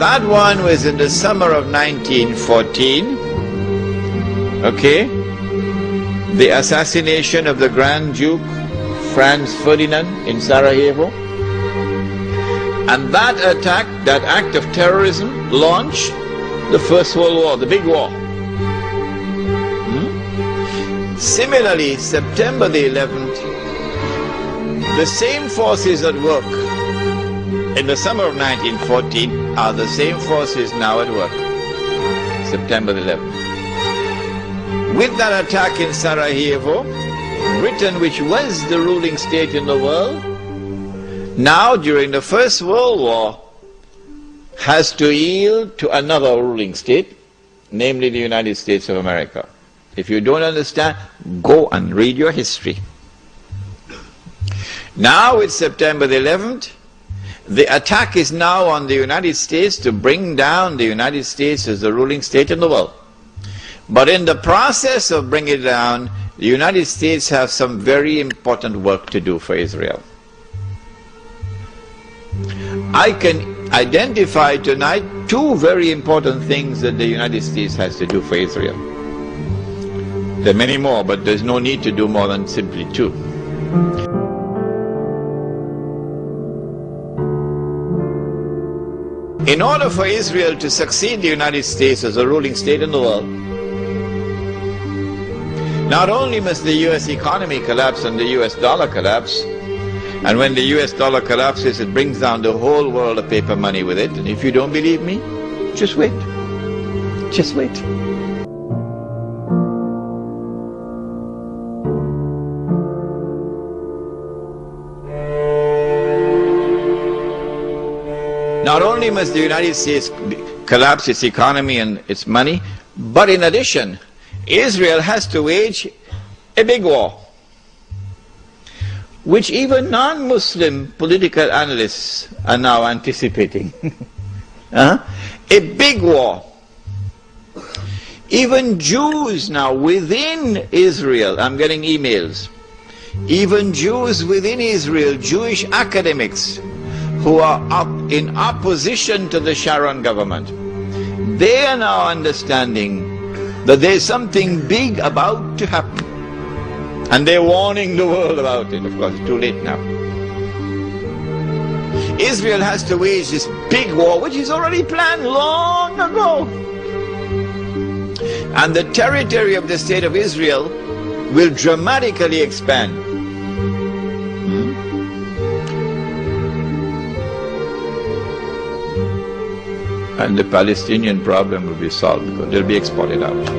That one was in the summer of 1914. Okay? The assassination of the Grand Duke Franz Ferdinand in Sarajevo. And that attack, that act of terrorism, launched the First World War, the big war. Similarly, September the 11th, the same forces at work in the summer of 1914 are the same forces now at work, September the 11th. With that attack in Sarajevo, Britain, which was the ruling state in the world, now during the First World War, has to yield to another ruling state, namely the United States of America. If you don't understand, go and read your history. Now it's September the 11th. The attack is now on the United States to bring down the United States as the ruling state in the world. But in the process of bringing it down, the United States have some very important work to do for Israel. I can identify tonight two very important things that the United States has to do for Israel. There are many more, but there's no need to do more than simply two. In order for Israel to succeed the United States as a ruling state in the world, not only must the US economy collapse and the US dollar collapse, and when the US dollar collapses, it brings down the whole world of paper money with it. And if you don't believe me, just wait. Just wait. Not only must the United States collapse its economy and its money, but in addition, Israel has to wage a big war, which even non-Muslim political analysts are now anticipating. A big war. Even Jews now within Israel, I'm getting emails, even Jews within Israel, Jewish academics who are in opposition to the Sharon government, they are now understanding that there's something big about to happen. And they're warning the world about it. Of course, it's too late now. Israel has to wage this big war, which is already planned long ago. And the territory of the state of Israel will dramatically expand. And the Palestinian problem will be solved because they'll be exported out.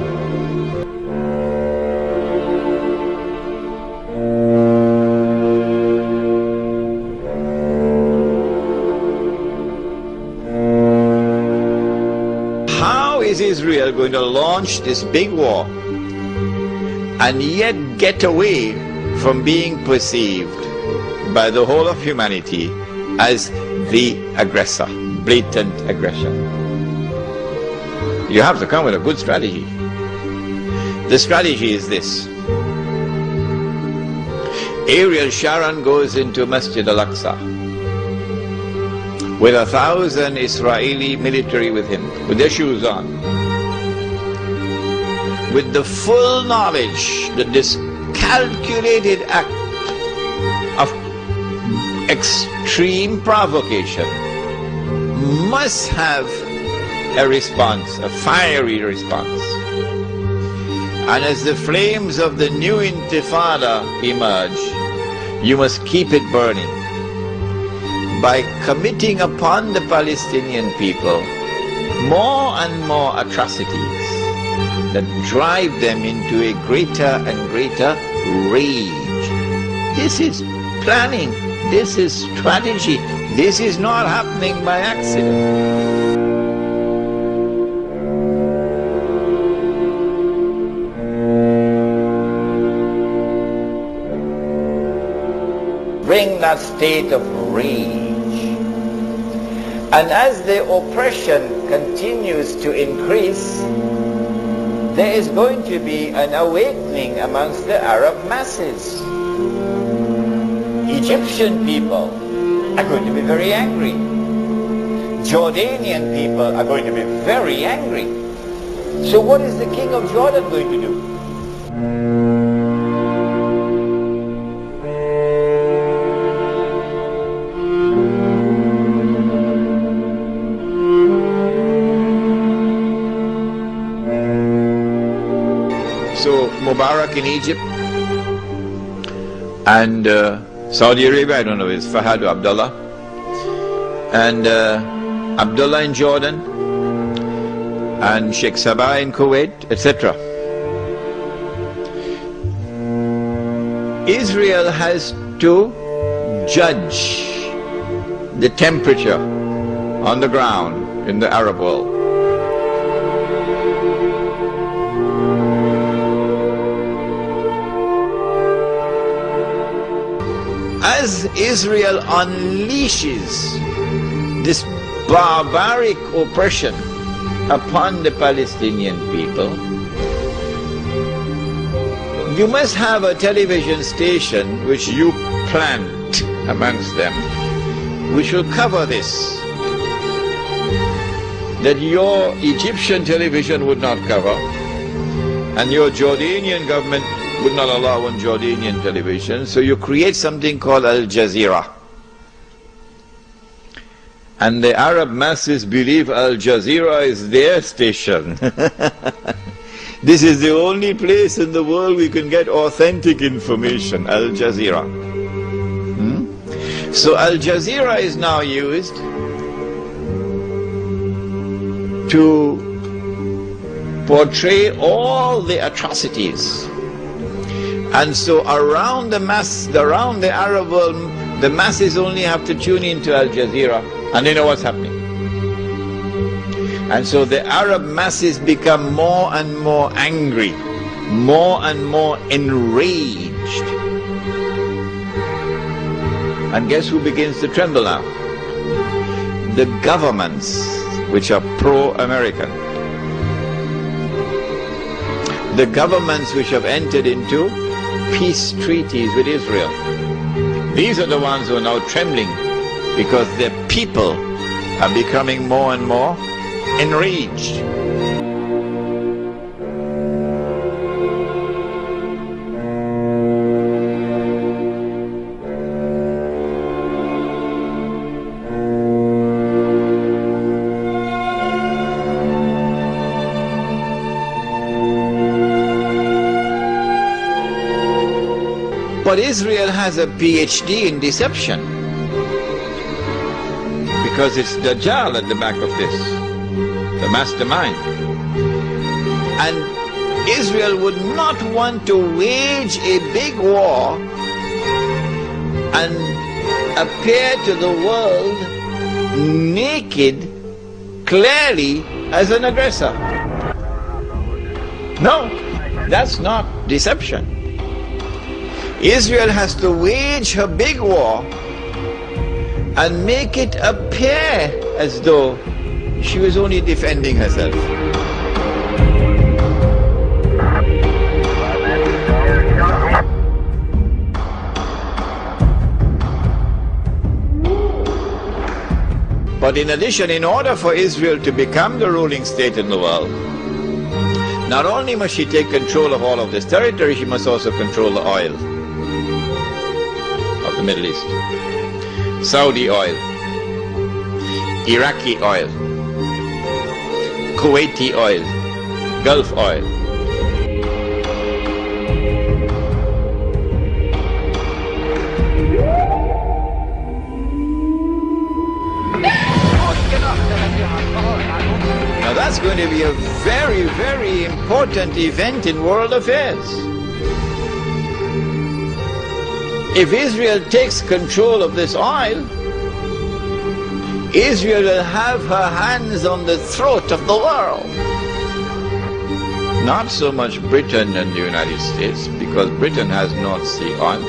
How is Israel going to launch this big war and yet get away from being perceived by the whole of humanity as the aggressor? Blatant aggression. You have to come with a good strategy. The strategy is this. Ariel Sharon goes into Masjid al-Aqsa with 1,000 Israeli military with him, with their shoes on, with the full knowledge that this calculated act of extreme provocation must have a response, a fiery response. And as the flames of the new intifada emerge, you must keep it burning by committing upon the Palestinian people more and more atrocities that drive them into a greater and greater rage. This is planning, this is strategy. This is not happening by accident. Bring that state of rage. And as the oppression continues to increase, there is going to be an awakening amongst the Arab masses. Egyptian people are going to be very angry. Jordanian people are going to be very angry. So what is the king of Jordan going to do? So Mubarak in Egypt and Saudi Arabia, I don't know, it's Fahad or Abdullah, and Abdullah in Jordan, and Sheikh Sabah in Kuwait, etc. Israel has to judge the temperature on the ground in the Arab world. As Israel unleashes this barbaric oppression upon the Palestinian people, you must have a television station which you plant amongst them, which will cover this, that your Egyptian television would not cover, and your Jordanian government would not allow on Jordanian television. So you create something called Al Jazeera. And the Arab masses believe Al Jazeera is their station. This is the only place in the world we can get authentic information, Al Jazeera. So Al Jazeera is now used to portray all the atrocities. And so around the Arab world, the masses only have to tune into Al Jazeera and they know what's happening. And so the Arab masses become more and more angry, more and more enraged. And guess who begins to tremble now? The governments which are pro-American. The governments which have entered into peace treaties with Israel. These are the ones who are now trembling because their people are becoming more and more enraged. But Israel has a PhD in deception, because it's Dajjal at the back of this, the mastermind. And Israel would not want to wage a big war and appear to the world naked, clearly as an aggressor. No, that's not deception. Israel has to wage her big war and make it appear as though she was only defending herself. But in addition, in order for Israel to become the ruling state in the world, not only must she take control of all of this territory, she must also control the oil of the Middle East. Saudi oil, Iraqi oil, Kuwaiti oil, Gulf oil. Now that's going to be a very, very important event in world affairs. If Israel takes control of this oil, Israel will have her hands on the throat of the world. Not so much Britain and the United States, because Britain has North Sea oil.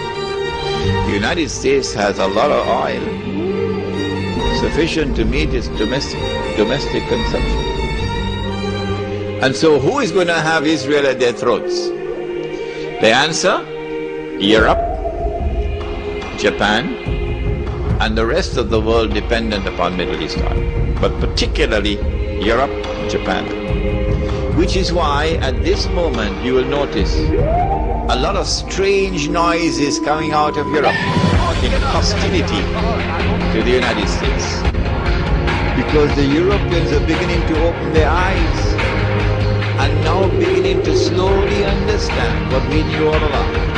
The United States has a lot of oil, sufficient to meet its domestic consumption. And so who is going to have Israel at their throats? The answer? Europe, Japan, and the rest of the world dependent upon Middle East oil. but particularly Europe, Japan. Which is why at this moment you will notice a lot of strange noises coming out of Europe in hostility to the United States. Because the Europeans are beginning to open their eyes and now beginning to slowly understand what we knew all along.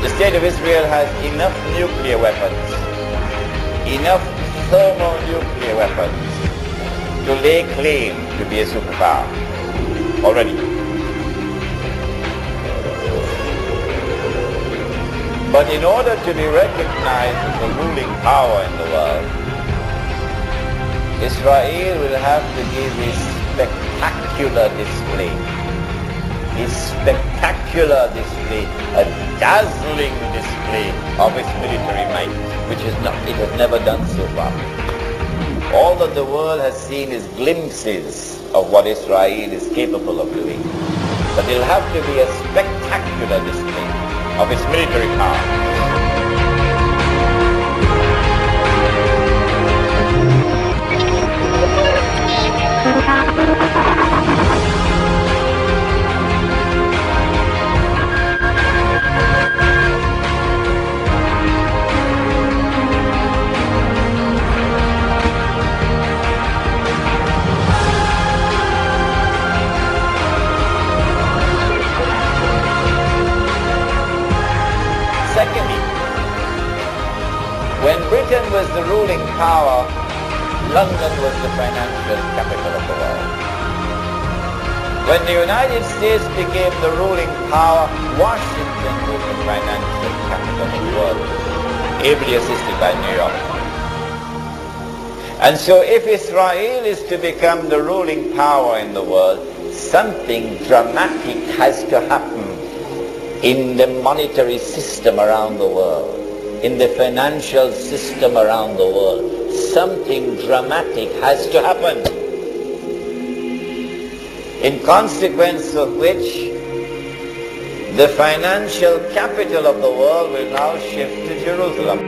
The state of Israel has enough nuclear weapons, enough thermonuclear weapons to lay claim to be a superpower already. But in order to be recognized as the ruling power in the world, Israel will have to give a spectacular display. A spectacular display, a dazzling display of its military might, which it has never done so far. All that the world has seen is glimpses of what Israel is capable of doing. But it'll have to be a spectacular display of its military power. Secondly, when Britain was the ruling power, London was the financial capital of the world. When the United States became the ruling power, Washington was the financial capital of the world, ably assisted by New York. And so if Israel is to become the ruling power in the world, something dramatic has to happen in the monetary system around the world, in the financial system around the world. Something dramatic has to happen, in consequence of which the financial capital of the world will now shift to Jerusalem.